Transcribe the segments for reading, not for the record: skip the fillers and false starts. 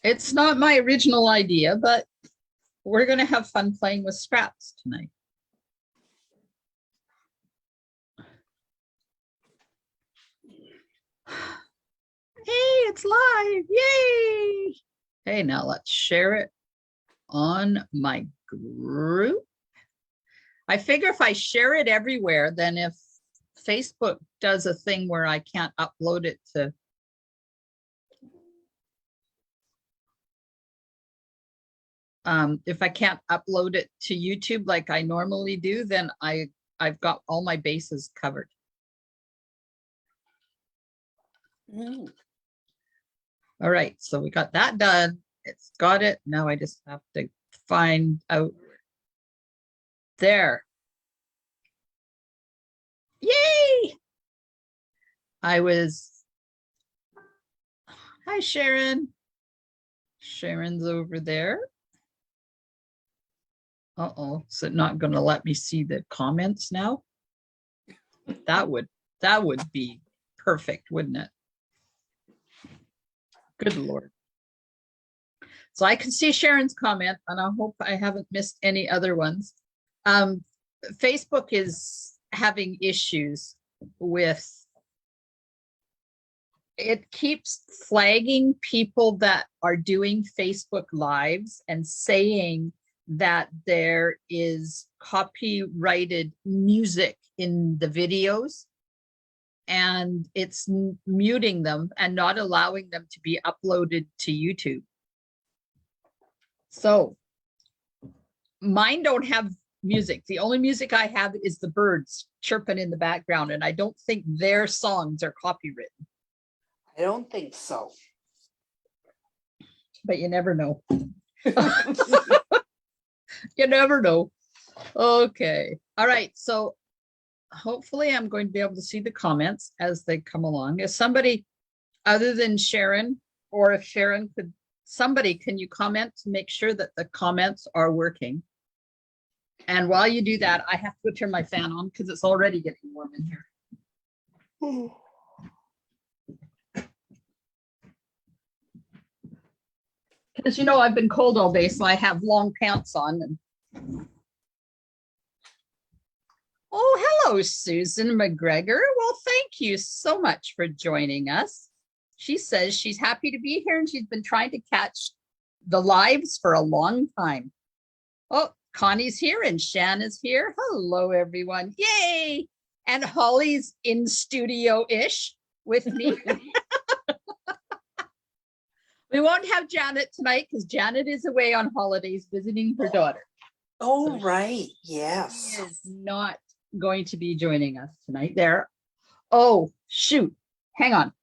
It's not my original idea, but we're going to have fun playing with scraps tonight. Hey, it's live. Yay. Hey, now let's share it on my group. I figure if I share it everywhere, then if Facebook does a thing where I can't upload it to if I can't upload it to YouTube like I normally do, then I've got all my bases covered. Mm. All right, so we got that done. It's got it. Now I just have to find out there. Yay! Hi, Sharon. Sharon's over there. Uh-oh, is it not going to let me see the comments now? That would be perfect, wouldn't it? Good Lord. So I can see Sharon's comment, and I hope I haven't missed any other ones. Facebook is having issues with, it keeps flagging people that are doing Facebook Lives and saying that there is copyrighted music in the videos, and it's muting them and not allowing them to be uploaded to YouTube. So mine don't have music. The only music I have is the birds chirping in the background, and I don't think their songs are copywritten. I don't think so. But you never know. You never know. Okay. All right. So hopefully I'm going to be able to see the comments as they come along. If somebody other than Sharon, or if Sharon could, somebody, can you comment to make sure that the comments are working? And while you do that, I have to turn my fan on because it's already getting warm in here. Because you know I've been cold all day, so I have long pants on. And... Oh, hello, Susan McGregor. Well, thank you so much for joining us. She says she's happy to be here and she's been trying to catch the lives for a long time. Oh, Connie's here and Shan is here. Hello, everyone. Yay! And Holly's in studio-ish with me. We won't have Janet tonight because Janet is away on holidays visiting her daughter. Oh, so right. Yes. She is not going to be joining us tonight there. Oh, shoot. Hang on.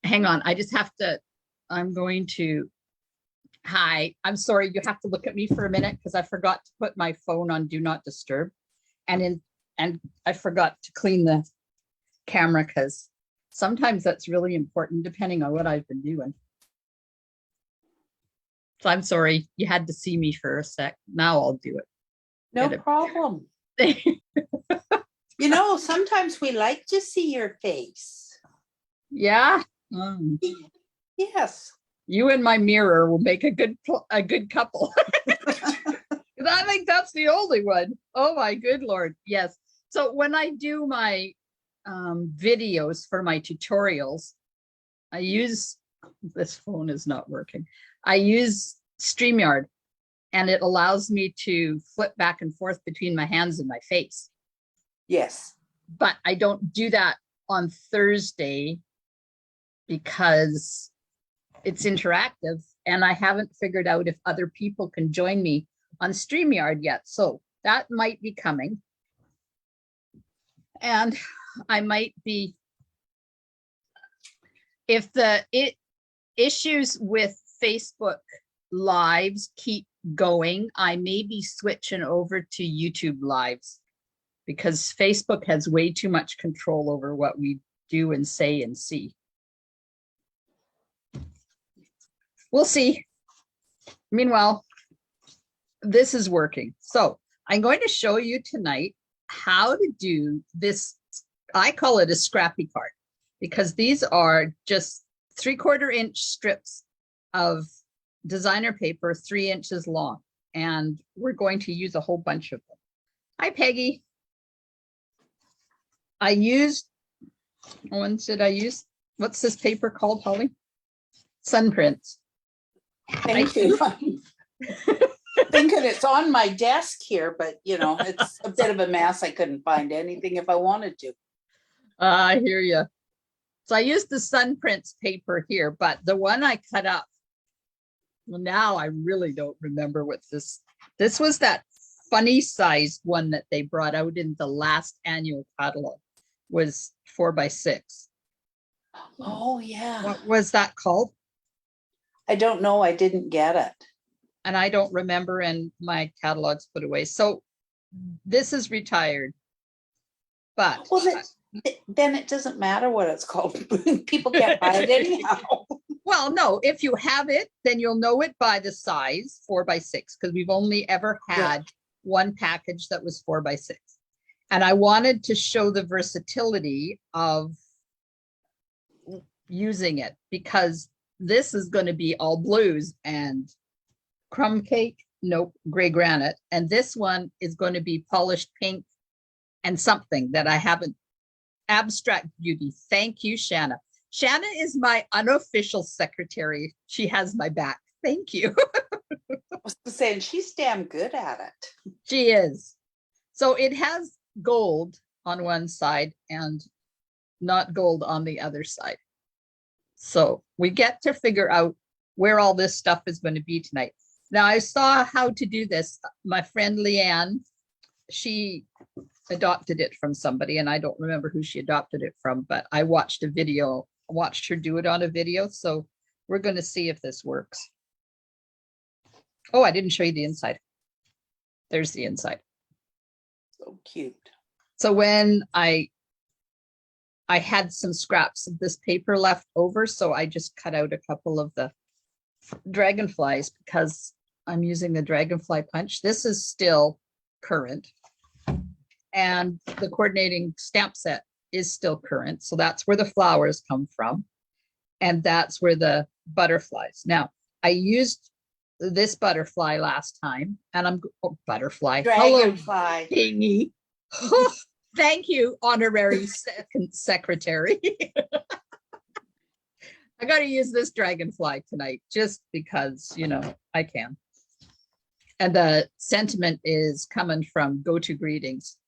Hang on. I just have to, I'm going to, hi, I'm sorry. You have to look at me for a minute because I forgot to put my phone on Do Not Disturb. And I forgot to clean the camera because sometimes that's really important depending on what I've been doing. So I'm sorry, you had to see me for a sec. Now I'll do it. No problem. You know, sometimes we like to see your face. Yeah. Yes. You and my mirror will make a good couple. I think that's the only one. Oh my good Lord. Yes. So when I do my videos for my tutorials, I use, this phone is not working. I use StreamYard, and it allows me to flip back and forth between my hands and my face. Yes. But I don't do that on Thursday because it's interactive and I haven't figured out if other people can join me on StreamYard yet. So that might be coming. And I might be, if the issues with Facebook Lives keep going, I may be switching over to YouTube Lives because Facebook has way too much control over what we do and say and see. We'll see. Meanwhile, this is working. So I'm going to show you tonight how to do this. I call it a scrappy card because these are just 3/4 inch strips of designer paper, 3 inches long, and we're going to use a whole bunch of them. Hi, Peggy. I used, when did I use? What's this paper called, Holly? Sunprints. Thank you. Thinking it's on my desk here, but you know, it's a bit of a mess. I couldn't find anything if I wanted to. I hear you. So I used the Sunprints paper here, but the one I cut up, well, now I really don't remember what this was, that funny sized one that they brought out in the last annual catalog, was 4x6. Oh yeah. What was that called? I don't know. I didn't get it. And I don't remember, and my catalog's put away. So this is retired. But well, then it doesn't matter what it's called. People can't buy it anyhow. Well, no, if you have it, then you'll know it by the size 4x6, because we've only ever had one package that was 4x6. And I wanted to show the versatility of using it, because this is going to be all blues and crumb cake, nope, gray granite. And this one is going to be polished pink and something that I haven't, abstract beauty. Thank you, Shanna. Shanna is my unofficial secretary. She has my back. Thank you. I was saying she's damn good at it. She is. So it has gold on one side and not gold on the other side. So we get to figure out where all this stuff is going to be tonight. Now, I saw how to do this. My friend Leanne, she adopted it from somebody, and I don't remember who she adopted it from, but I watched a video, watched her do it on a video. So we're going to see if this works. Oh, I didn't show you the inside. There's the inside. So cute. So when I had some scraps of this paper left over, so I just cut out a couple of the dragonflies because I'm using the dragonfly punch. This is still current. And the coordinating stamp set is still current. So that's where the flowers come from. And that's where the butterflies. Now, I used this butterfly last time, and I'm butterfly. Dragonfly. Thingy. Thank you, honorary second secretary. I got to use this dragonfly tonight just because, you know, I can. And the sentiment is coming from Go To Greetings.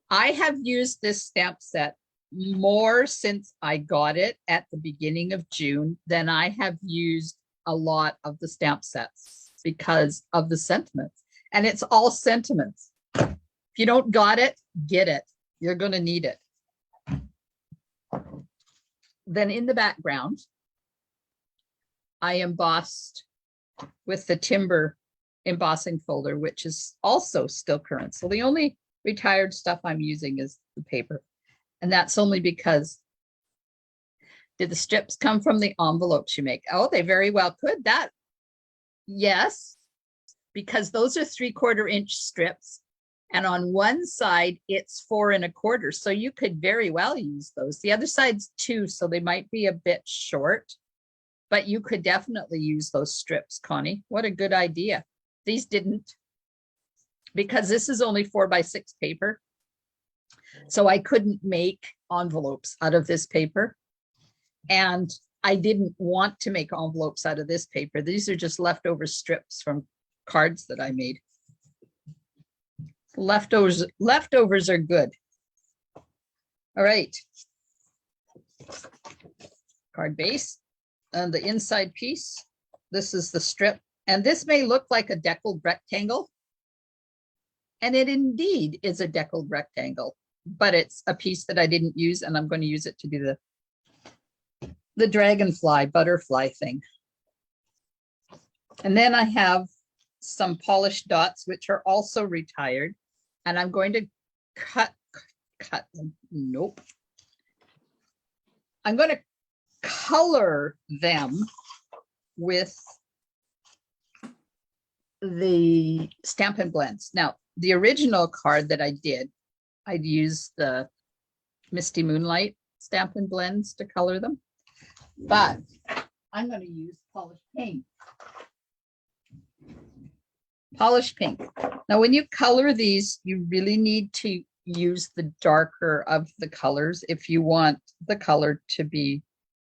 I have used this stamp set more since I got it at the beginning of June than I have used a lot of the stamp sets because of the sentiments. And it's all sentiments. If you don't got it, get it. You're going to need it. Then in the background, I embossed with the timber embossing folder, which is also still current. So the only retired stuff I'm using is the paper. And that's only because, did the strips come from the envelopes you make? Oh, they very well could. That, yes, because those are 3/4 inch strips. And on one side, it's 4 1/4. So you could very well use those. The other side's 2, so they might be a bit short, but you could definitely use those strips, Connie. What a good idea. These didn't, because this is only 4x6 paper. So I couldn't make envelopes out of this paper. And I didn't want to make envelopes out of this paper. These are just leftover strips from cards that I made. Leftovers are good. All right. Card base and the inside piece. This is the strip. And this may look like a deckled rectangle. And it indeed is a deckled rectangle, but it's a piece that I didn't use, and I'm going to use it to do the dragonfly butterfly thing. And then I have some polished dots, which are also retired. And I'm going to cut them. Nope. I'm going to color them with the Stampin' Blends. Now, the original card that I did, I'd use the Misty Moonlight Stampin' Blends to color them. But I'm going to use polished pink. Polished pink. Now, when you color these, you really need to use the darker of the colors if you want the color to be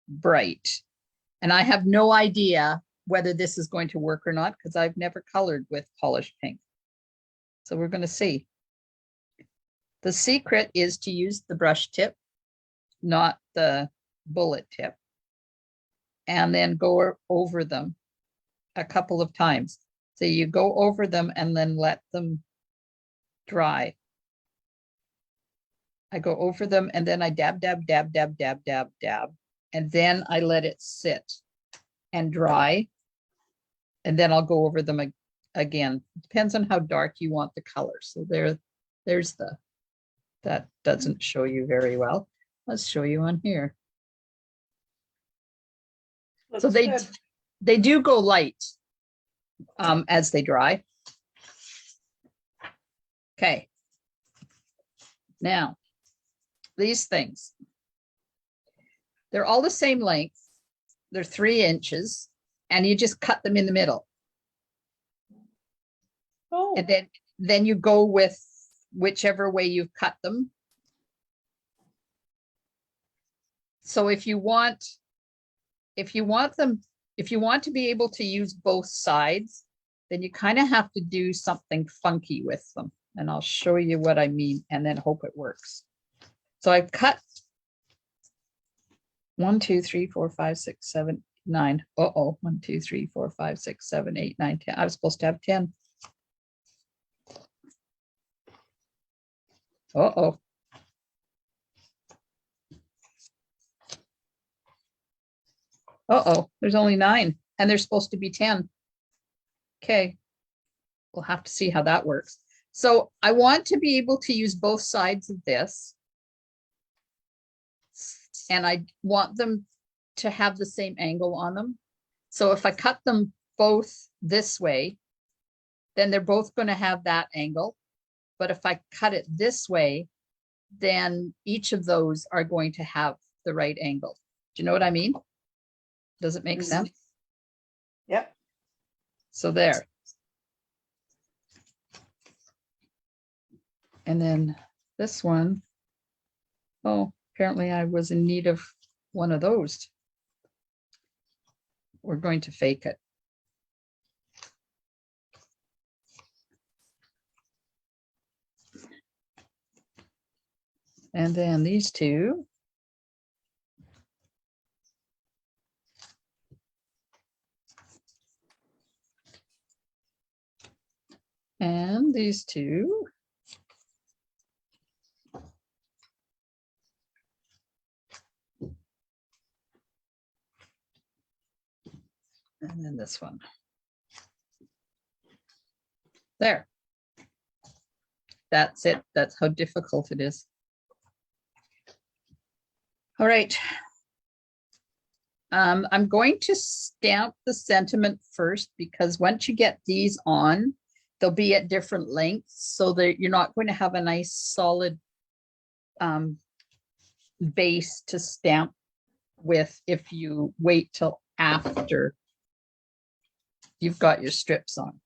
bright. And I have no idea whether this is going to work or not because I've never colored with polished pink. So we're going to see. The secret is to use the brush tip, not the bullet tip, and then go over them a couple of times. So you go over them and then let them dry. I go over them and then I dab, dab, dab, dab, dab, dab, dab. And then I let it sit and dry. And then I'll go over them again. Depends on how dark you want the color. So there's that doesn't show you very well. Let's show you on here. So they do go light as they dry. Okay. Now, these things, they're all the same length. They're 3 inches, and you just cut them in the middle. Oh. And then you go with whichever way you've cut them. So if you want to be able to use both sides, then you kind of have to do something funky with them. And I'll show you what I mean and then hope it works. So I've cut 1, 2, 3, 4, 5, 6, 7, 9. 1, 2, 3, 4, 5, 6, 7, 8, 9, 10. I was supposed to have 10. There's only 9 and there's supposed to be 10. Okay, we'll have to see how that works. So I want to be able to use both sides of this. And I want them to have the same angle on them. So if I cut them both this way, then they're both going to have that angle. But if I cut it this way, then each of those are going to have the right angle. Do you know what I mean? Does it make sense? Yep. So there. And then this one, oh, apparently I was in need of one of those. We're going to fake it. And then these two. And these two. And then this one. There. That's it. That's how difficult it is. All right. I'm going to stamp the sentiment first because once you get these on, they'll be at different lengths so that you're not going to have a nice solid base to stamp with if you wait till after you've got your strips on.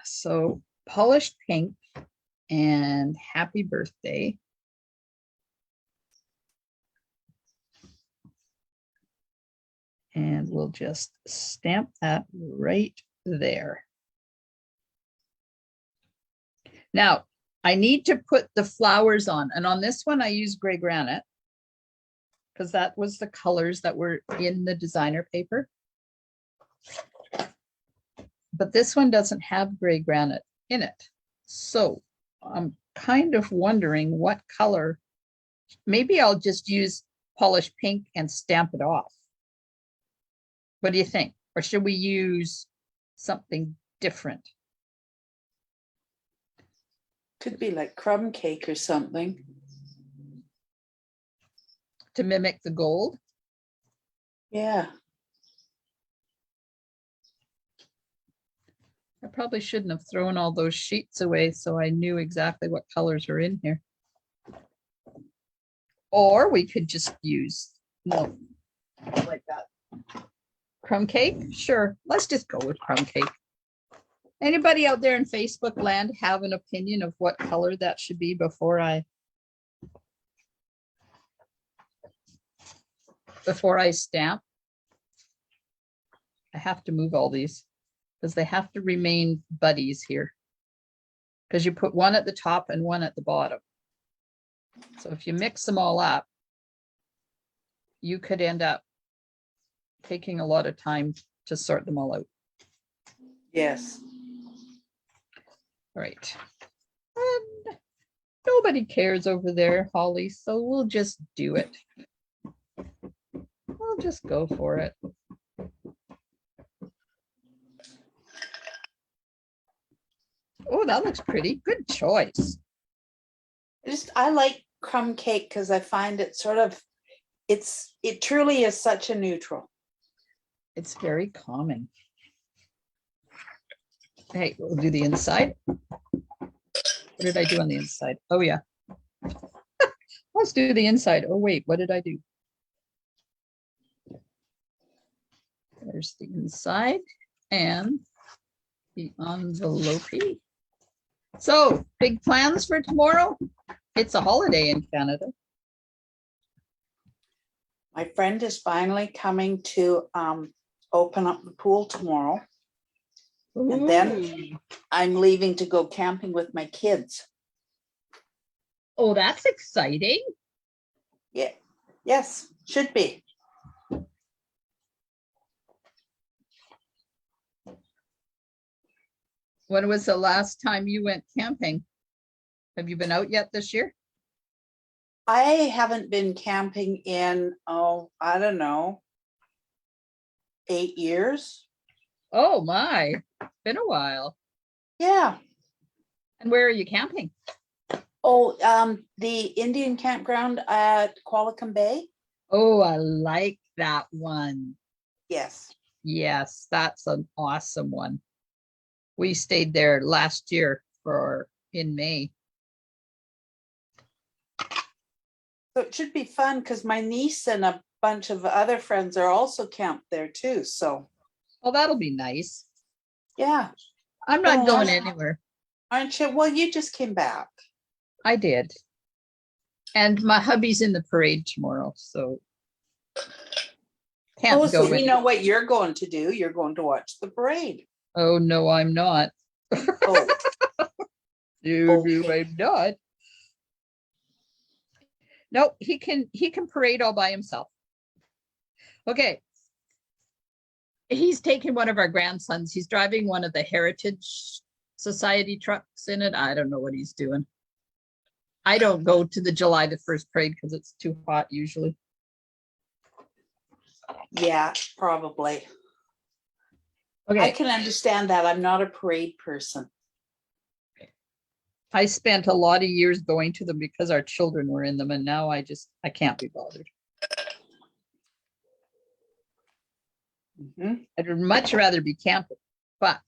So polished pink and happy birthday. And we'll just stamp that right there. Now, I need to put the flowers on. And on this one, I use gray granite because that was the colors that were in the designer paper. But this one doesn't have gray granite in it. So I'm kind of wondering what color. Maybe I'll just use polished pink and stamp it off. What do you think? Or should we use something different? Could be like crumb cake or something. To mimic the gold? Yeah. I probably shouldn't have thrown all those sheets away so I knew exactly what colors are in here. Or we could just use No, like that. Crumb cake? Sure. Let's just go with crumb cake. Anybody out there in Facebook land have an opinion of what color that should be before I stamp? I have to move all these because they have to remain buddies here. Because you put one at the top and one at the bottom. So if you mix them all up, you could end up taking a lot of time to sort them all out. Yes. All right. And nobody cares over there, Holly, so we'll just do it. We'll just go for it. Oh, that looks pretty. Good choice. I like crumb cake because I find it sort of, it truly is such a neutral. It's very calming. Hey, we'll do the inside. What did I do on the inside? Oh, yeah. Let's do the inside. Oh, wait, what did I do? There's the inside and the envelope. So, big plans for tomorrow? It's a holiday in Canada. My friend is finally coming to open up the pool tomorrow. And then I'm leaving to go camping with my kids. Oh, that's exciting. Yeah. Yes, should be. When was the last time you went camping? Have you been out yet this year? I haven't been camping in, I don't know, 8 years. Oh my, been a while. Yeah. And where are you camping? Oh, the Indian campground at Qualicum Bay. Oh, I like that one. Yes. Yes, that's an awesome one. We stayed there last year in May. So it should be fun because my niece and a bunch of other friends are also camped there too. So. Oh, that'll be nice. Yeah. I'm not going anywhere. Aren't you? Well, you just came back. I did. And my hubby's in the parade tomorrow, so can't go. So we know what you're going to do. You're going to watch the parade. Oh, no, I'm not. Oh. No, I'm not. No, he can parade all by himself. Okay. He's taking one of our grandsons. He's driving one of the Heritage Society trucks in it. I don't know what he's doing. I don't go to the July the 1st parade because it's too hot usually. Yeah, probably. Okay. I can understand that. I'm not a parade person. I spent a lot of years going to them because our children were in them, and now I can't be bothered. Mm-hmm. I'd much rather be camping, but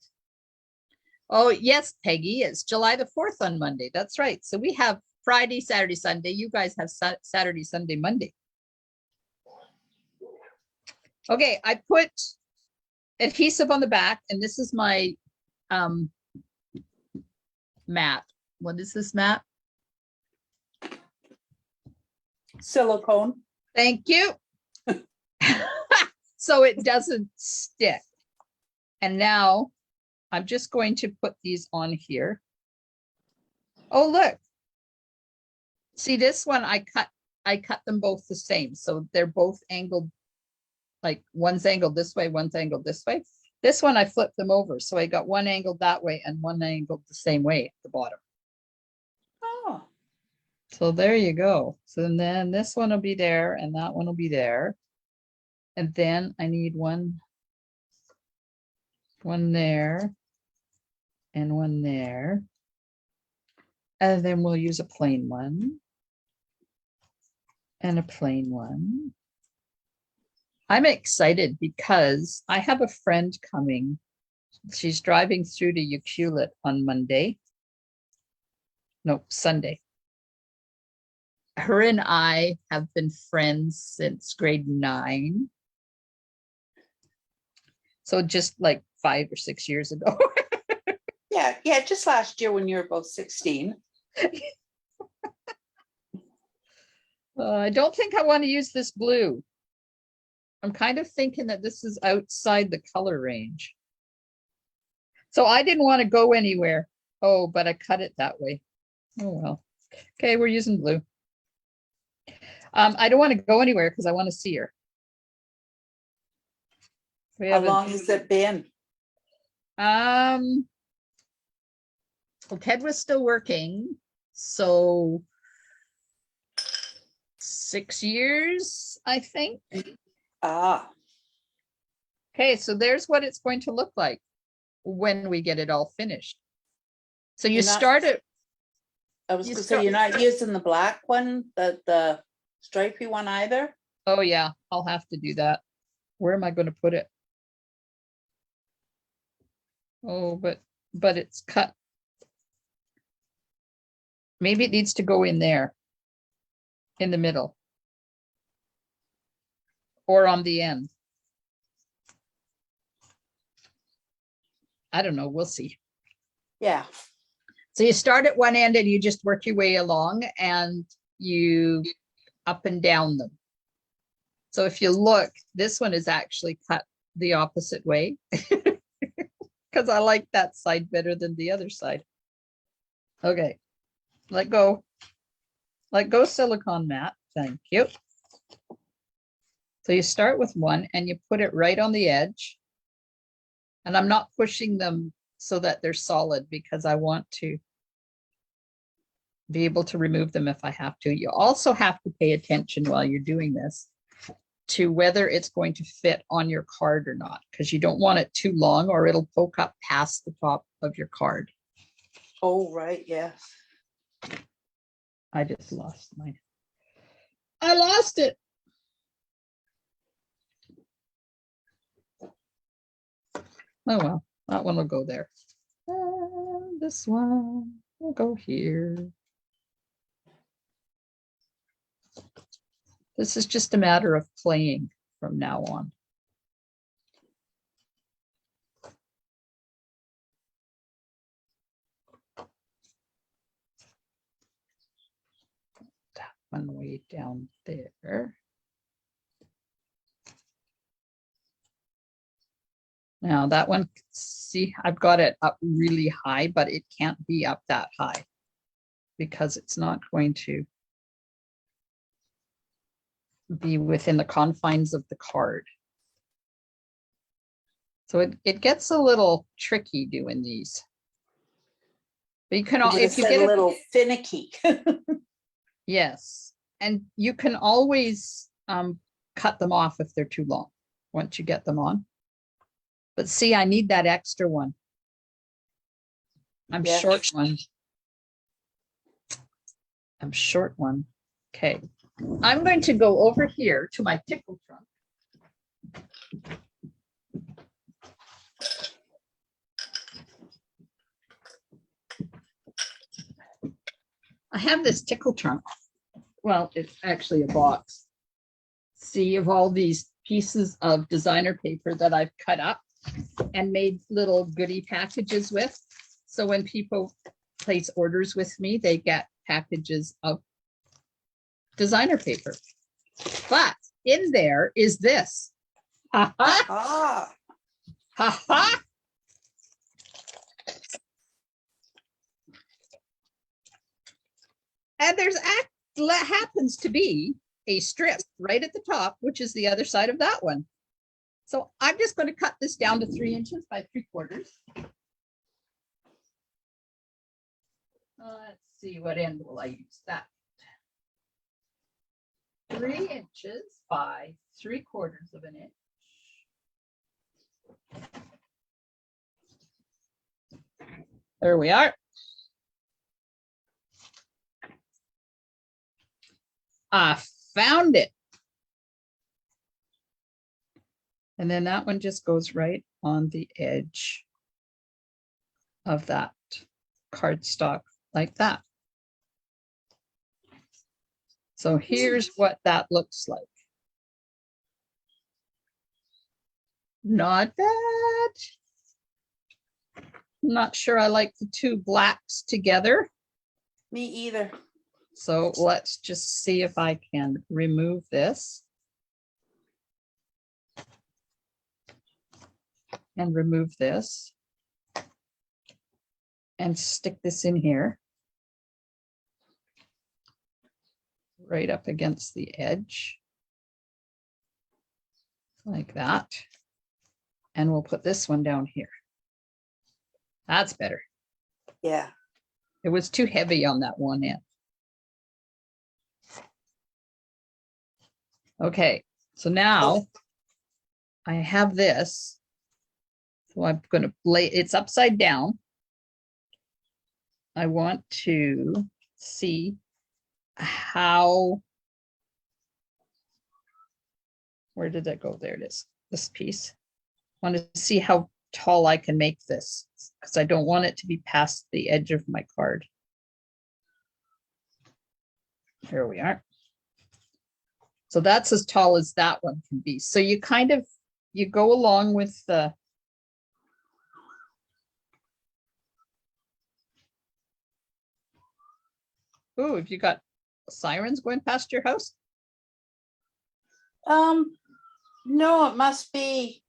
oh yes, Peggy, it's July the 4th on Monday. That's right. So we have Friday, Saturday, Sunday. You guys have Saturday, Sunday, Monday. Okay, I put adhesive on the back, and this is my mat. What is this mat? Silicone. Thank you. So it doesn't stick. And now I'm just going to put these on here. Oh, look. See this one, I cut them both the same. So they're both angled, like one's angled this way, one's angled this way. This one, I flipped them over. So I got one angled that way and one angled the same way at the bottom. Oh. So there you go. So then this one will be there and that one will be there. And then I need one there and one there. And then we'll use a plain one and a plain one. I'm excited because I have a friend coming. She's driving through to Ucluelet on Monday. No, Sunday. her and I have been friends since grade 9. So just like 5 or 6 years ago. Yeah, just last year when you were both 16. I don't think I want to use this blue. I'm kind of thinking that this is outside the color range. So I didn't want to go anywhere. Oh, but I cut it that way. Oh, well. Okay, we're using blue. I don't want to go anywhere because I want to see her. How long has it been? Well, Ted was still working, so 6 years, I think. Ah, Okay, so there's what it's going to look like when we get it all finished. So you start it. I was gonna say, you're not using the black one, the stripy one either? Oh yeah, I'll have to do that. Where am I going to put it? Oh, but it's cut. Maybe it needs to go in there, in the middle, or on the end. I don't know. We'll see. Yeah. So you start at one end and you just work your way along and you up and down them. So if you look, this one is actually cut the opposite way because I like that side better than the other side. Okay, let go. Let go silicone mat. Thank you. So you start with one and you put it right on the edge. And I'm not pushing them so that they're solid because I want to be able to remove them if I have to. You also have to pay attention while you're doing this to whether it's going to fit on your card or not, because you don't want it too long or it'll poke up past the top of your card. Oh, right, yes. I just lost mine. I lost it. Oh, well, that one will go there. And this one will go here. This is just a matter of playing from now on. That one way down there. Now that one, see, I've got it up really high, but it can't be up that high because it's not going to be within the confines of the card. So it gets a little tricky doing these. But you can, if you get a little finicky. Yes, and you can always cut them off if they're too long once you get them on. But see, I need that extra one. I'm short one. I'm short one. Okay. I'm going to go over here to my tickle trunk. I have this tickle trunk. Well, it's actually a box. See, of all these pieces of designer paper that I've cut up and made little goodie packages with. So when people place orders with me, they get packages of designer paper. But in there is this. Ha ha. Ha ha. And there's happens to be a strip right at the top, which is the other side of that one. So I'm just going to cut this down to 3 inches by 3/4. Let's see, what end will I use that? 3 inches by 3/4 of an inch. There we are. I found it. And then that one just goes right on the edge of that cardstock like that. So here's what that looks like. Not bad. Not sure I like the two blacks together. Me either. So let's just see if I can remove this. And remove this. And stick this in here. Right up against the edge. Like that. And we'll put this one down here. That's better. Yeah. It was too heavy on that one end. Okay, so now I have this. So I'm going to lay it's upside down. I want to see how, where did that go? There it is, this piece. I want to see how tall I can make this because I don't want it to be past the edge of my card. Here we are. So that's as tall as that one can be. So you kind of, you go along with the, oh, have you got sirens going past your house? No, it must be,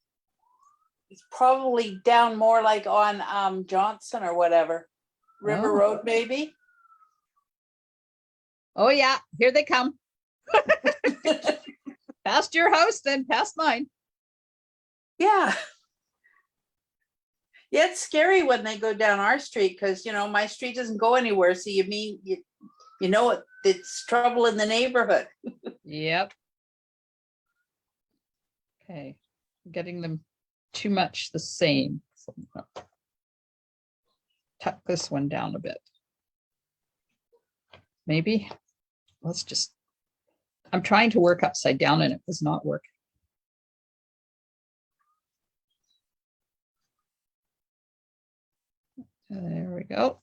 it's probably down more like on Johnson or whatever. River Oh. Road, maybe. Oh yeah, here they come. Past your house, then past mine. Yeah. Yeah, it's scary when they go down our street because, you know, my street doesn't go anywhere. So you mean, you know, it's trouble in the neighborhood. Yep. Okay, getting them too much the same. So tuck this one down a bit. Maybe. Let's just, I'm trying to work upside down and it was not working. There we go.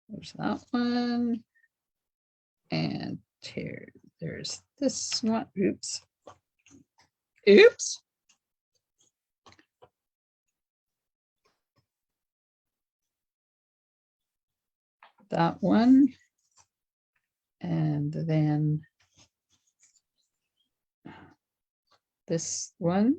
There's that one. And here, there's this one. Oops. Oops. That one. And then this one.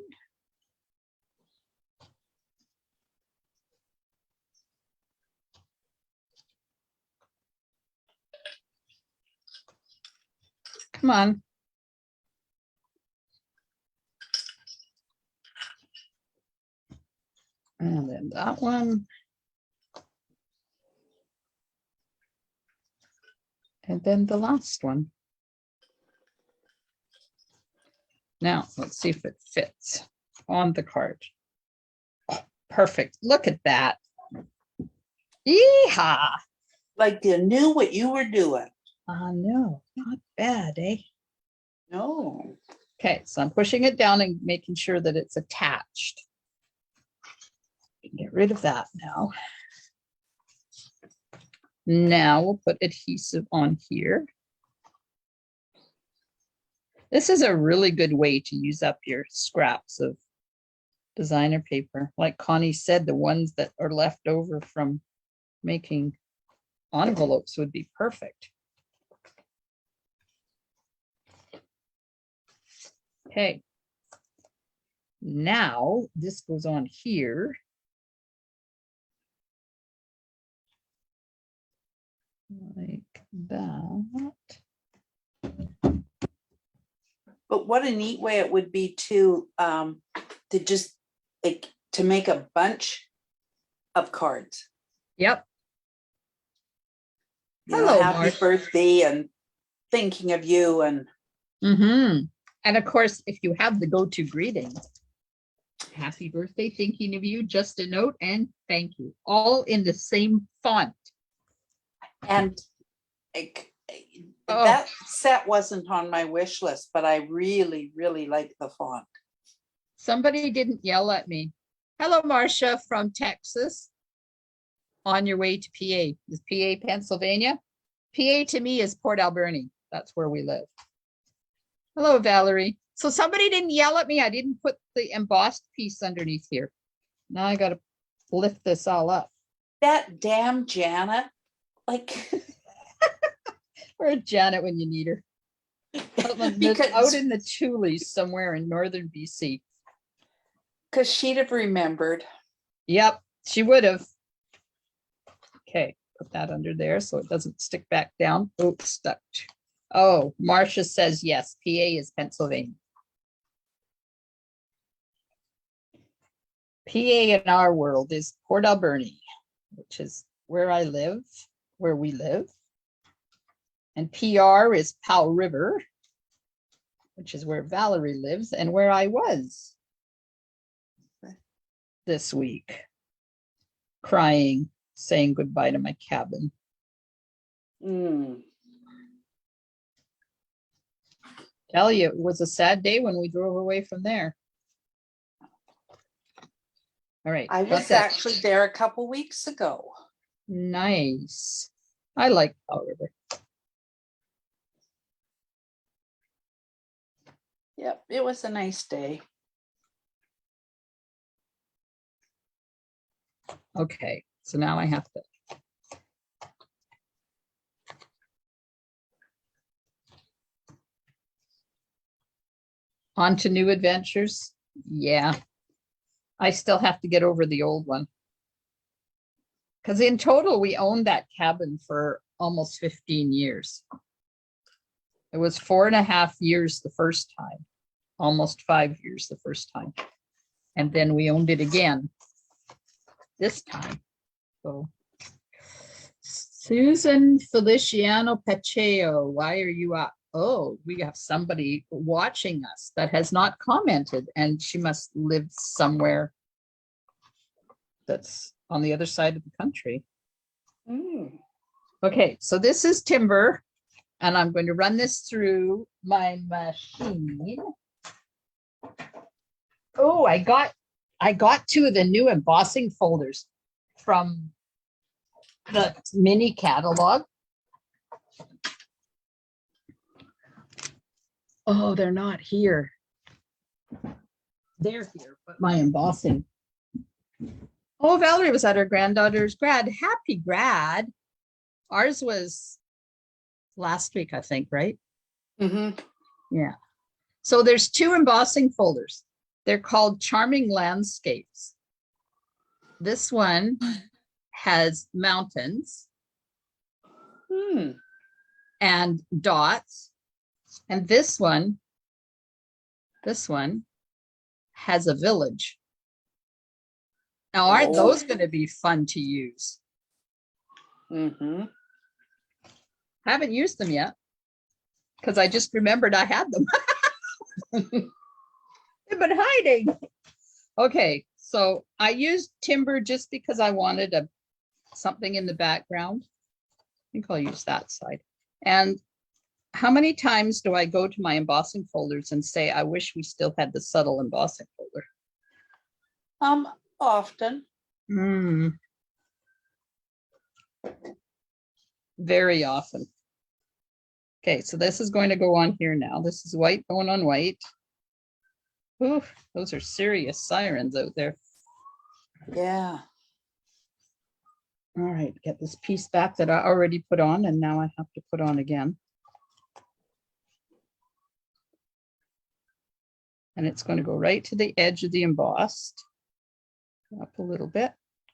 Come on. And then that one. And then the last one. Now, let's see if it fits on the card. Oh, perfect. Look at that. Yeehaw. Like you knew what you were doing. No, not bad, eh? No. Okay, so I'm pushing it down and making sure that it's attached. Get rid of that now. Now we'll put adhesive on here. This is a really good way to use up your scraps of designer paper. Like Connie said, the ones that are left over from making envelopes would be perfect. Okay. Now this goes on here. Like that. But what a neat way it would be to just like to make a bunch of cards. Yep. You know, Hello, happy Mark. birthday and thinking of you and And of course, if you have the go-to greeting, happy birthday, thinking of you, just a note, and thank you, all in the same font. and that set wasn't on my wish list, but I really, really like the font. Somebody didn't yell at me. Hello, Marcia from Texas. On your way to PA. Is PA Pennsylvania? PA to me is Port Alberni. That's where we live. Hello, Valerie. So somebody didn't yell at me. I didn't put the embossed piece underneath here. Now I got to lift this all up. That damn Janet, like. Where's Janet when you need her? Out in the Tules somewhere in northern BC. Because she'd have remembered. Yep, she would have. Okay, put that under there so it doesn't stick back down. Oops, stuck. Oh, Marcia says yes. PA is Pennsylvania. PA in our world is Port Alberni, which is where I live, where we live. And PR is Powell River, which is where Valerie lives and where I was this week, crying, saying goodbye to my cabin. Tell you, it was a sad day when we drove away from there. All right. I was actually there a couple weeks ago. Nice. I like Powell River. Yep, it was a nice day. Okay, so now I have to. On to new adventures. Yeah. I still have to get over the old one. Because in total, we owned that cabin for almost 15 years. It was 4.5 years the first time, almost 5 years the first time. And then we owned it again this time. So Susan Feliciano Pacheco, why are you up? Oh, we have somebody watching us that has not commented, and she must live somewhere that's on the other side of the country. Okay, so this is timber, and I'm going to run this through my machine. Oh, I got 2 of the new embossing folders from the mini catalog. Oh, they're not here. They're here, but my embossing. Oh, Valerie was at her granddaughter's grad. Happy grad. Ours was last week, I think, right? Yeah. So there's 2 embossing folders. They're called Charming Landscapes. This one has mountains and dots. And this one has a village. Now, aren't those going to be fun to use? Haven't used them yet because I just remembered I had them. They've been hiding. Okay, so I used timber just because I wanted something in the background. I think I'll use that side. And how many times do I go to my embossing folders and say, I wish we still had the subtle embossing folder? Often. Very often. Okay, so this is going to go on here now. This is white going on white. Ooh, those are serious sirens out there. Yeah. All right, get this piece back that I already put on, and now I have to put on again. And it's going to go right to the edge of the embossed. Up a little bit,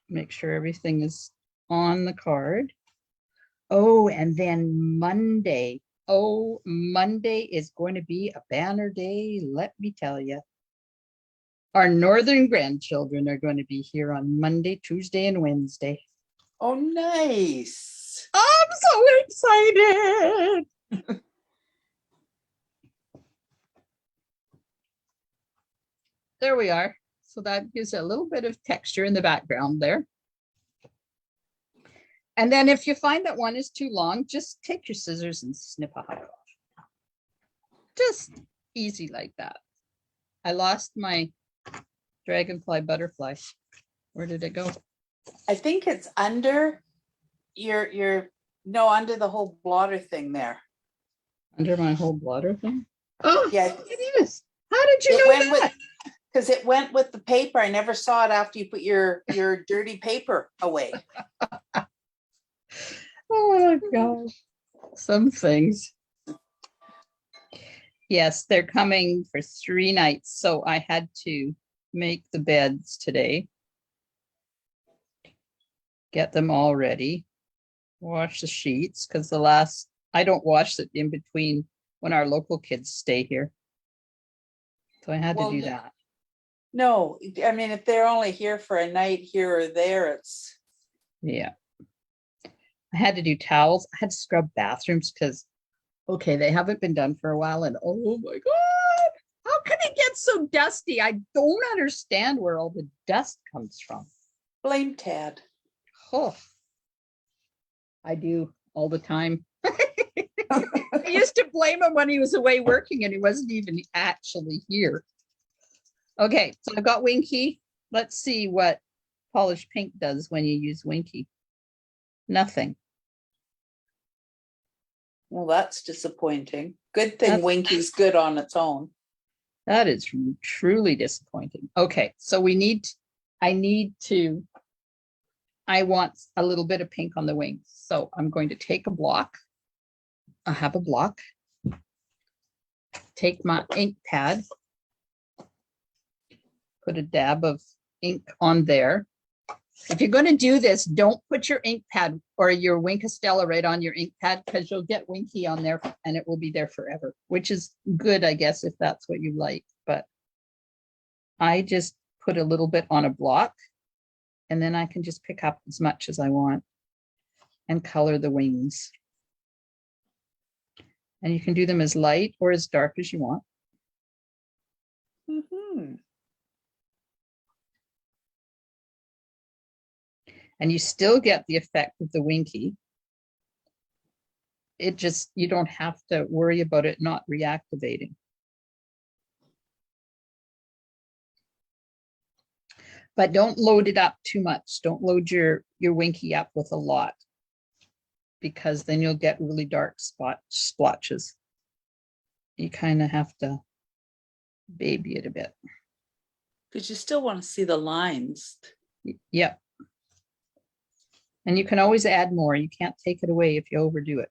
make sure everything is on the card. Oh, and then Monday. Oh, Monday is going to be a banner day, let me tell you. Our northern grandchildren are going to be here on Monday, Tuesday, and Wednesday. Oh, nice. I'm so excited. There we are. So that gives it a little bit of texture in the background there. And then if you find that one is too long, just take your scissors and snip a hide off. Just easy like that. I lost my dragonfly butterfly. Where did it go? I think it's under under the whole blotter thing there. Under my whole blotter thing? Oh, Yeah, it is. How did you it know went with, that? because it went with the paper. I never saw it after you put your dirty paper away. Oh my gosh. Some things. Yes, they're coming for 3 nights. So I had to make the beds today. Get them all ready. Wash the sheets because I don't wash it in between when our local kids stay here. So I had to do that. No, I mean, if they're only here for a night here or there, it's. Yeah. I had to do towels. I had to scrub bathrooms because, okay, they haven't been done for a while. And oh my God, how can it get so dusty? I don't understand where all the dust comes from. Blame Tad. Oh, I do all the time. I used to blame him when he was away working and he wasn't even actually here. Okay, so I've got Winky. Let's see what polished pink does when you use Winky. Nothing. Well, that's disappointing. Good thing Winky's good on its own. That is truly disappointing. Okay, so I want a little bit of pink on the wings. So I'm going to take a block. I have a block. Take my ink pad. Put a dab of ink on there. If you're going to do this, don't put your ink pad or your Winkastella right on your ink pad because you'll get Winky on there and it will be there forever, which is good, I guess, if that's what you like. But I just put a little bit on a block and then I can just pick up as much as I want and color the wings. And you can do them as light or as dark as you want. Mm-hmm. And you still get the effect of the Winky. It just, you don't have to worry about it not reactivating. But don't load it up too much. Don't load your Winky up with a lot because then you'll get really dark splotches. You kind of have to baby it a bit. Because you still want to see the lines. Yep. And you can always add more. You can't take it away if you overdo it.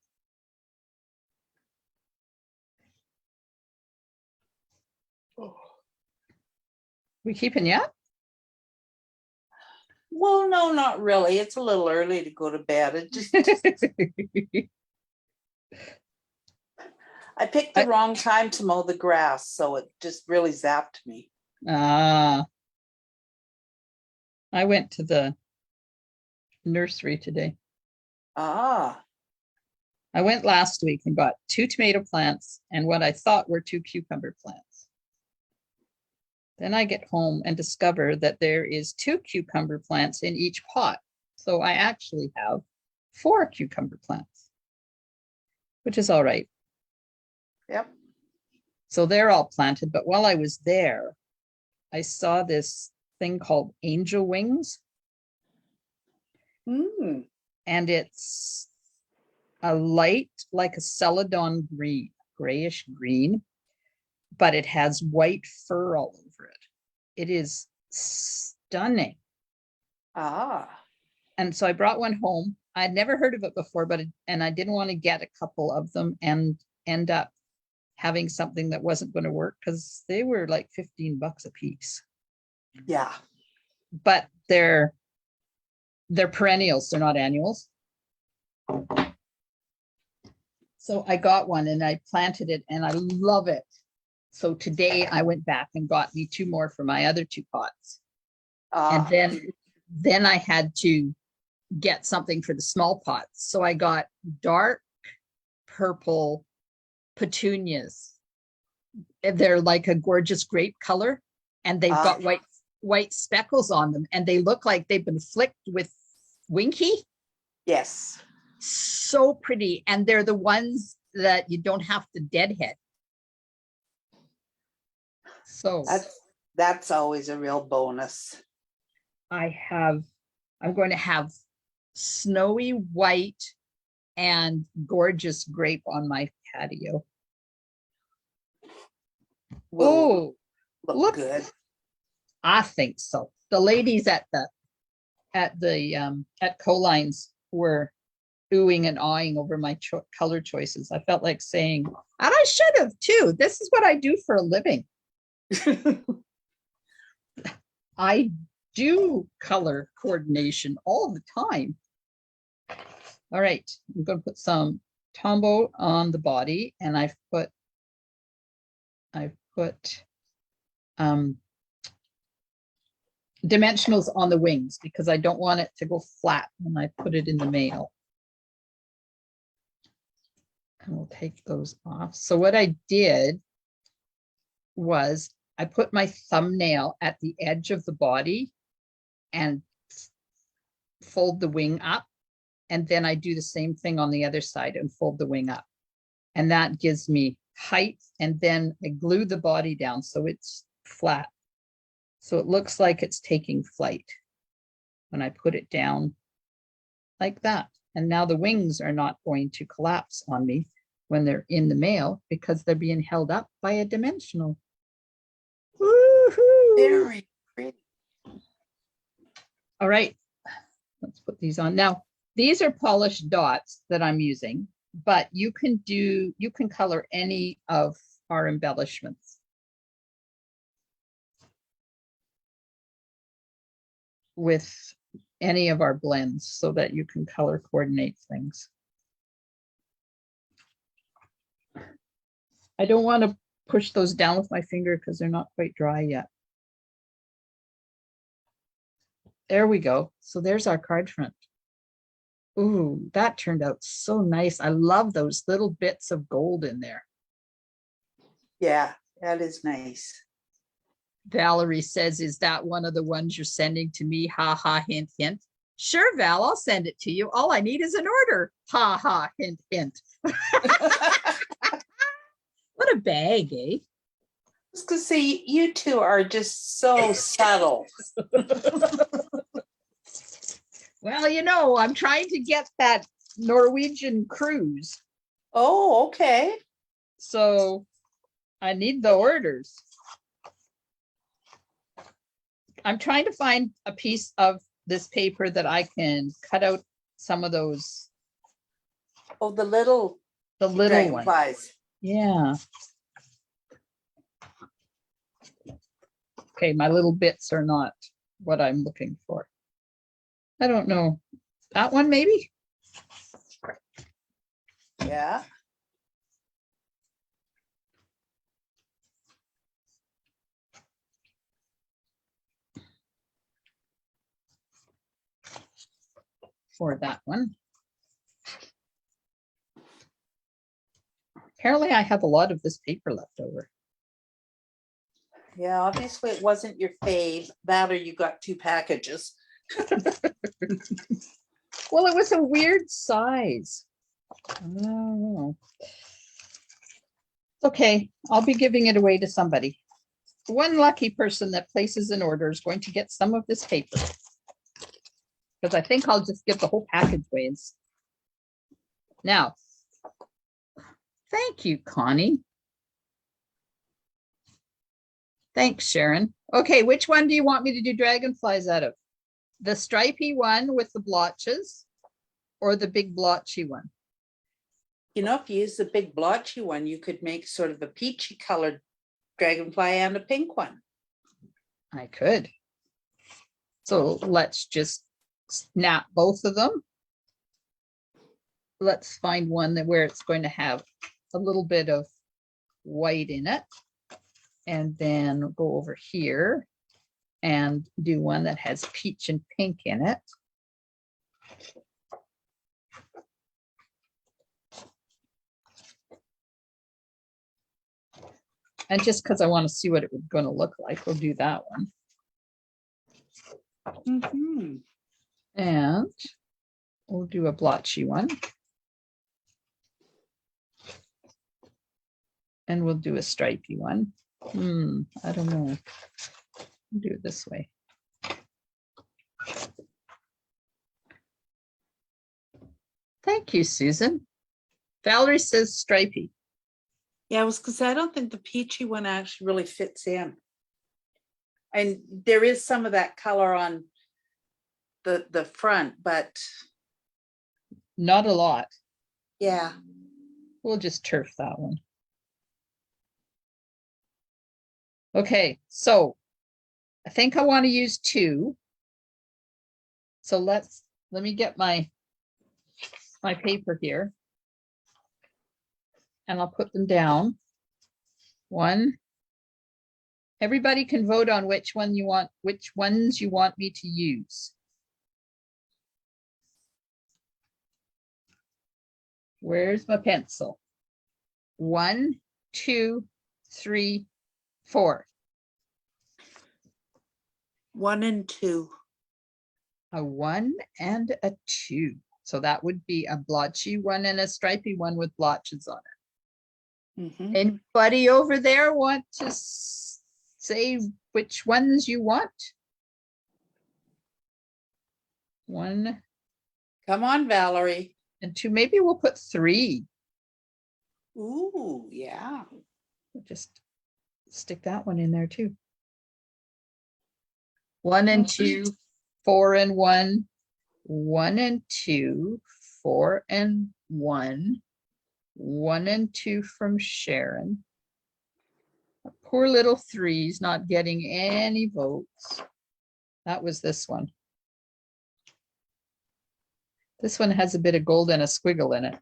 Oh. We keeping you up? Well, no, not really. It's a little early to go to bed. It just I picked the wrong time to mow the grass, so it just really zapped me. I went to the nursery today. I went last week and got 2 tomato plants and what I thought were 2 cucumber plants. Then I get home and discover that there is 2 cucumber plants in each pot. So I actually have 4 cucumber plants, which is all right. Yep. So they're all planted. But while I was there, I saw this thing called angel wings. Mm. And it's a light, like a celadon green, grayish green, but it has white fur all over it. It is stunning. And so I brought one home. I'd never heard of it before, and I didn't want to get a couple of them and end up having something that wasn't going to work because they were like $15 a piece. Yeah. But they're perennials, they're not annuals. So I got one and I planted it and I love it. So today I went back and got me 2 more for my other 2 pots. And then I had to get something for the small pots. So I got dark purple petunias. They're like a gorgeous grape color and they've got white speckles on them and they look like they've been flicked with Winky. Yes. So pretty. And they're the ones that you don't have to deadhead. So that's always a real bonus. I'm going to have snowy white and gorgeous grape on my patio. will Oh, look look, good. I think so. The ladies at Colines were oohing and awing over my color choices. I felt like saying, and I should have too. This is what I do for a living. I do color coordination all the time. All right, I'm going to put some Tombow on the body, and I've put dimensionals on the wings because I don't want it to go flat when I put it in the mail. And we'll take those off. So what I did was I put my thumbnail at the edge of the body and fold the wing up. And then I do the same thing on the other side and fold the wing up. And that gives me height. And then I glue the body down so it's flat. So it looks like it's taking flight when I put it down like that. And now the wings are not going to collapse on me when they're in the mail because they're being held up by a dimensional. Woohoo! Very pretty. All right, let's put these on. Now, these are polished dots that I'm using, but you can color any of our embellishments with any of our blends so that you can color coordinate things. I don't want to push those down with my finger because they're not quite dry yet. There we go. So there's our card front. Ooh, that turned out so nice. I love those little bits of gold in there. Yeah, that is nice. Valerie says, is that one of the ones you're sending to me? Ha ha, hint, hint. Sure, Val, I'll send it to you. All I need is an order. Ha ha, hint, hint. What a bag, eh? I was gonna say, you two are just so subtle. Well, you know, I'm trying to get that Norwegian cruise. Oh, okay. So I need the orders. I'm trying to find a piece of this paper that I can cut out some of those. Oh, the little Dragonflies. dragonflies. Yeah. Okay, my little bits are not what I'm looking for. I don't know. That one maybe? Yeah. For that one. Apparently I have a lot of this paper left over. Yeah, obviously it wasn't your fave. That or you got 2 packages. Well, it was a weird size. Oh. Okay, I'll be giving it away to somebody. One lucky person that places an order is going to get some of this paper. Because I think I'll just give the whole package away. Now, thank you, Connie. Thanks, Sharon. Okay, which one do you want me to do dragonflies out of? The stripy one with the blotches or the big blotchy one? You know, if you use the big blotchy one, you could make sort of a peachy colored dragonfly and a pink one. I could. So let's just snap both of them. Let's find one that where it's going to have a little bit of white in it. And then go over here and do one that has peach and pink in it. And just because I want to see what it was going to look like, we'll do that one. Mm-hmm. And we'll do a blotchy one. And we'll do a stripy one. I don't know. I'll do it this way. Thank you, Susan. Valerie says stripy. Yeah, I was because I don't think the peachy one actually really fits in. And there is some of that color on the front, but Not a lot. yeah. We'll just turf that one. Okay, so I think I want to use 2. So let me get my paper here. And I'll put them down. 1. Everybody can vote on which ones you want me to use. Where's my pencil? 1, 2, 3, 4. 1 and 2. A 1 and a 2. So that would be a blotchy one and a stripy one with blotches on it. Mhm. Anybody over there want to say which ones you want? 1 Come on, Valerie. and 2. Maybe we'll put 3. Ooh, yeah. We'll just stick that one in there too. 1 and 2, 4 and 1, 1 and 2, 4 and 1, 1 and 2 from Sharon. Poor little 3's not getting any votes. That was this one. This one has a bit of gold and a squiggle in it.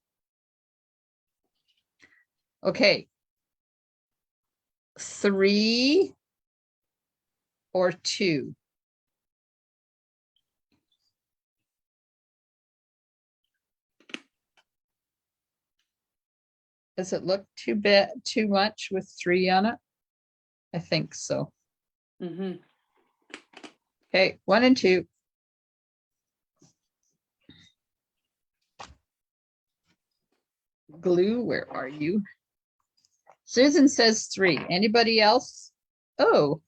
Okay. 3 or 2? Does it look too much with 3 on it? I think so. Mhm. Okay, 1 and 2. Glue, where are you? Susan says 3. Anybody else? Oh.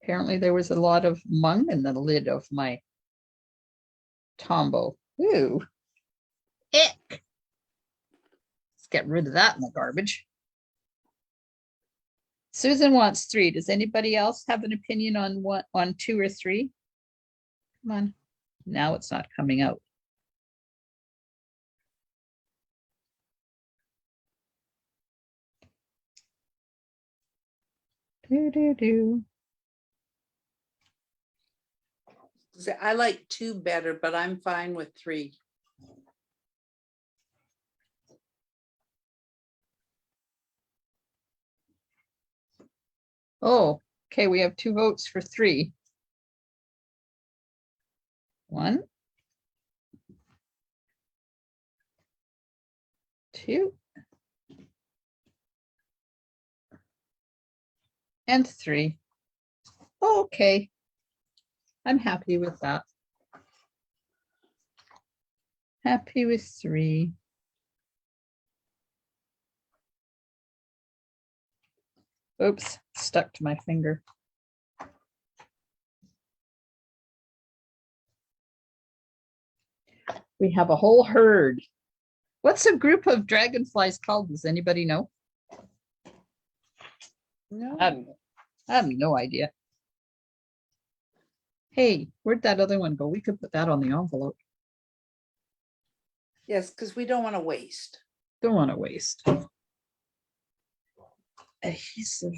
Apparently there was a lot of mung in the lid of my Tombow. Ooh. Ick. Let's get rid of that in the garbage. Susan wants 3. Does anybody else have an opinion on what, on 2 or 3? Come on. Now it's not coming out. Do. I like 2 better, but I'm fine with 3. Oh, okay, we have 2 votes for 3. 1, 2, and 3. Okay, I'm happy with that. Happy with 3. Oops, stuck to my finger. We have a whole herd. What's a group of dragonflies called? Does anybody know? No. I have no idea. Hey, where'd that other one go? We could put that on the envelope. Yes, because we don't want to waste. Don't want to waste. Adhesive.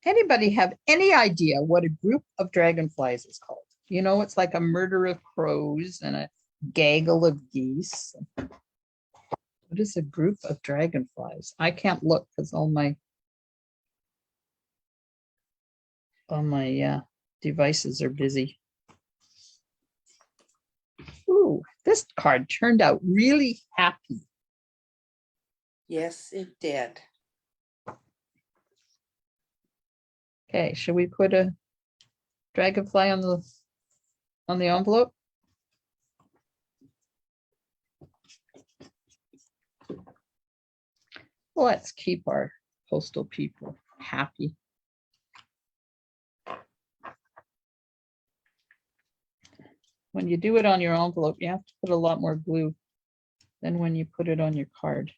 Anybody have any idea what a group of dragonflies is called? You know, it's like a murder of crows and a gaggle of geese. What is a group of dragonflies? I can't look because all my devices are busy. Ooh, this card turned out really happy. Yes, it did. Okay, should we put a dragonfly on the envelope? Let's keep our postal people happy. When you do it on your envelope, you have to put a lot more glue than when you put it on your card.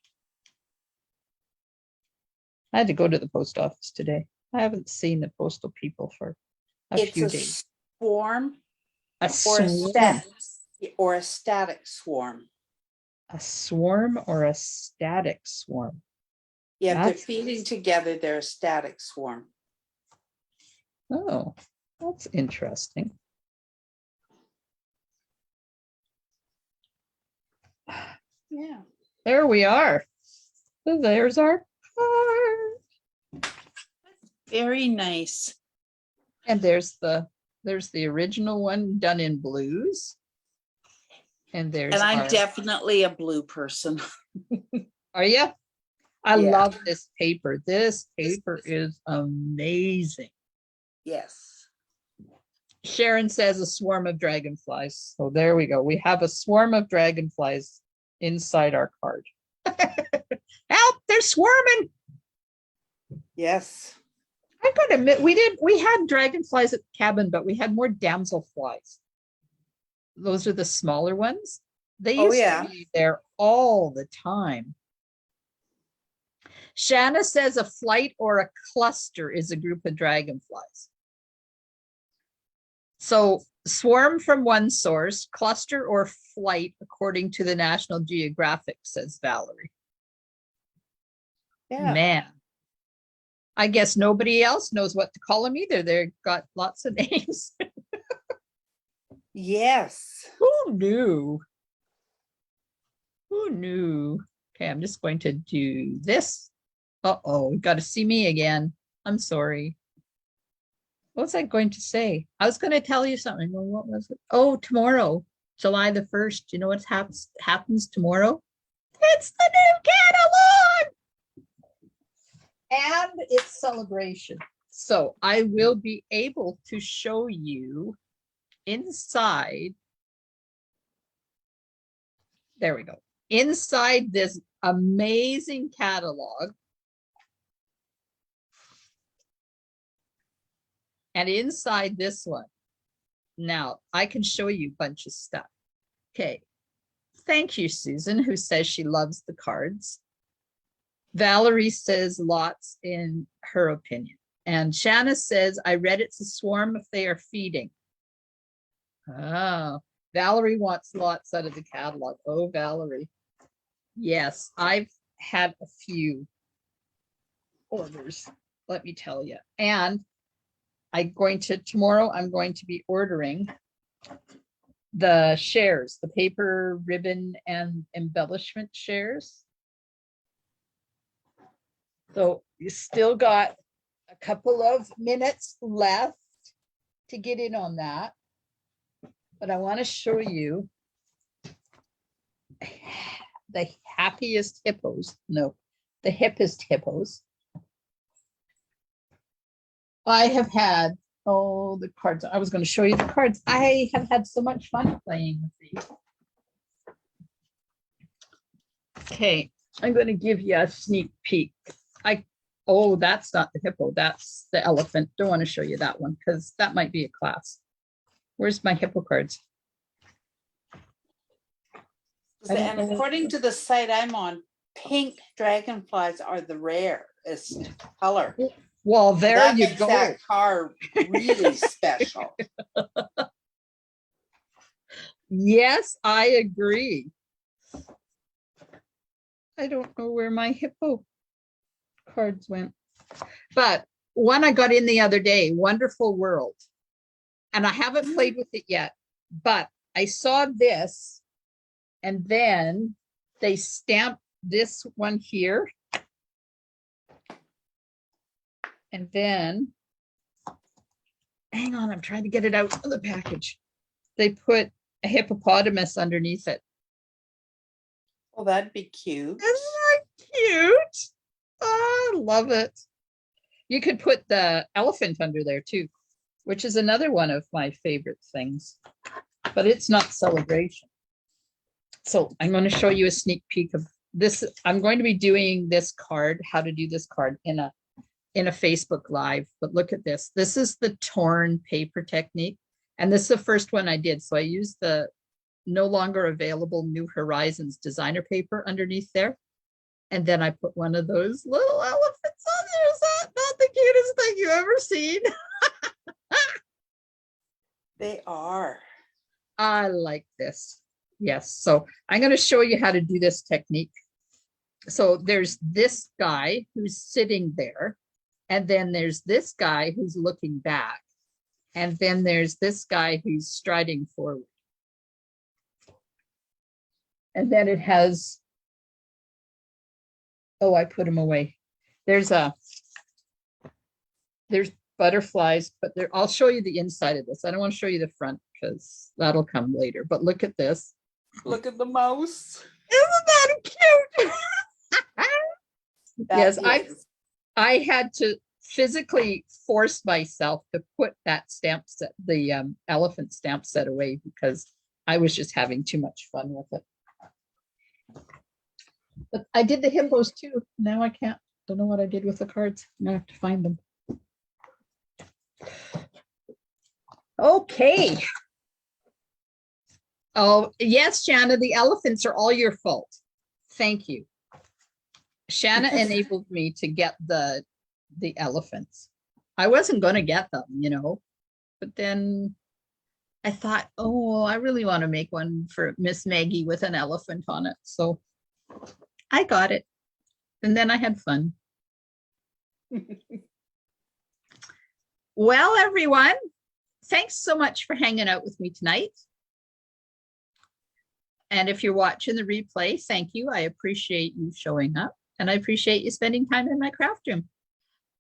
I had to go to the post office today. I haven't seen the postal people for a It's few a days. swarm A or a swarm. or a static swarm. A swarm or a static swarm? Yeah, if they're That's- feeding together, they're a static swarm. Oh, that's interesting. Yeah. There we are. So there's our card. Very nice. And there's the original one done in blues. And there's And I'm our- definitely a blue person. Are you? I Yeah. love this paper. This paper is amazing. Yes. Sharon says a swarm of dragonflies. So there we go. We have a swarm of dragonflies inside our card. Help, they're swarming. Yes. I gotta admit, we had dragonflies at the cabin, but we had more damselflies. Those are the smaller ones. They Oh, used yeah. to be there all the time. Shanna says a flight or a cluster is a group of dragonflies. So swarm from one source, cluster or flight according to the National Geographic, says Valerie. Yeah. Man, I guess nobody else knows what to call them either. They've got lots of names. Yes. Who knew? Who knew? Okay, I'm just going to do this. Uh-oh, you got to see me again. I'm sorry. What was I going to say? I was going to tell you something. Well, what was it? Oh, tomorrow, July the 1st. You know what happens tomorrow? It's the new catalog! And it's celebration. So I will be able to show you inside. There we go. Inside this amazing catalog. And inside this one, now I can show you a bunch of stuff. Okay. Thank you, Susan, who says she loves the cards. Valerie says lots in her opinion. And Shanna says, I read it's a swarm if they are feeding. Oh, Valerie wants lots out of the catalog. Oh, Valerie. Yes, I've had a few orders, let me tell you. And tomorrow I'm going to be ordering the shares, the paper, ribbon, and embellishment shares. So you still got a couple of minutes left to get in on that. But I want to show you the happiest hippos. No, the hippest hippos. I have had, oh, the cards. I was going to show you the cards. I have had so much fun playing with these. Okay, I'm going to give you a sneak peek. Oh, that's not the hippo. That's the elephant. Don't want to show you that one because that might be a class. Where's my hippo cards? And according to the site I'm on, pink dragonflies are the rarest color. Well, there That you makes go. that card really special. Yes, I agree. I don't know where my hippo cards went, but one I got in the other day, Wonderful World. And I haven't played with it yet, but I saw this and then they stamped this one here. And then, hang on, I'm trying to get it out of the package. They put a hippopotamus underneath it. Oh, that'd be cute. Isn't that cute? Oh, I love it. You could put the elephant under there too, which is another one of my favorite things, but it's not celebration. So I'm going to show you a sneak peek of this. I'm going to be doing this card, how to do this card in a Facebook Live, but look at this. This is the torn paper technique. And this is the first one I did. So I used the no longer available New Horizons designer paper underneath there. And then I put one of those little elephants on there. Is that not the cutest thing you've ever seen? They are. I like this. Yes. So I'm going to show you how to do this technique. So there's this guy who's sitting there. And then there's this guy who's looking back. And then there's this guy who's striding forward. And then it has, oh, I put him away. There's butterflies, but there, I'll show you the inside of this. I don't want to show you the front because that'll come later, but look at this. Look at the mouse. Isn't that cute? Yes, Is. I had to physically force myself to put that stamp set, the elephant stamp set away because I was just having too much fun with it. But I did the hippos too. Now I can't, don't know what I did with the cards. I have to find them. Okay. Oh, yes, Shanna, the elephants are all your fault. Thank you. Shanna enabled me to get the elephants. I wasn't going to get them, you know, but then I thought, oh, I really want to make one for Miss Maggie with an elephant on it. So I got it. And then I had fun. Well, everyone, thanks so much for hanging out with me tonight. And if you're watching the replay, thank you. I appreciate you showing up and I appreciate you spending time in my craft room.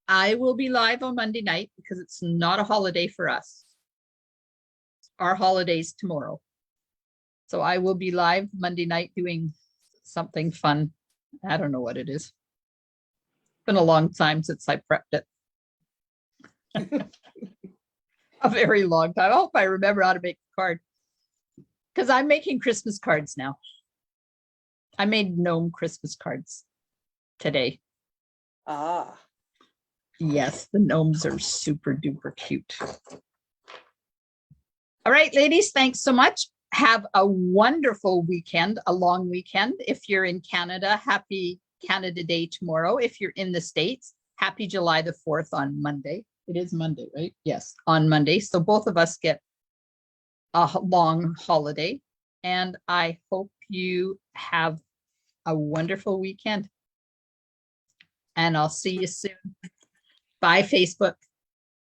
I will be live on Monday night because it's not a holiday for us. Our holiday's tomorrow. So I will be live Monday night doing something fun. I don't know what it is. It's been a long time since I prepped it. A very long time. I hope I remember how to make a card. Because I'm making Christmas cards now. I made gnome Christmas cards today. Ah. Yes, the gnomes are super duper cute. All right, ladies, thanks so much. Have a wonderful weekend, a long weekend. If you're in Canada, happy Canada Day tomorrow. If you're in the States, happy July the 4th on Monday. It is Monday, right? Yes, on Monday. So both of us get a long holiday. And I hope you have a wonderful weekend. And I'll see you soon. Bye, Facebook.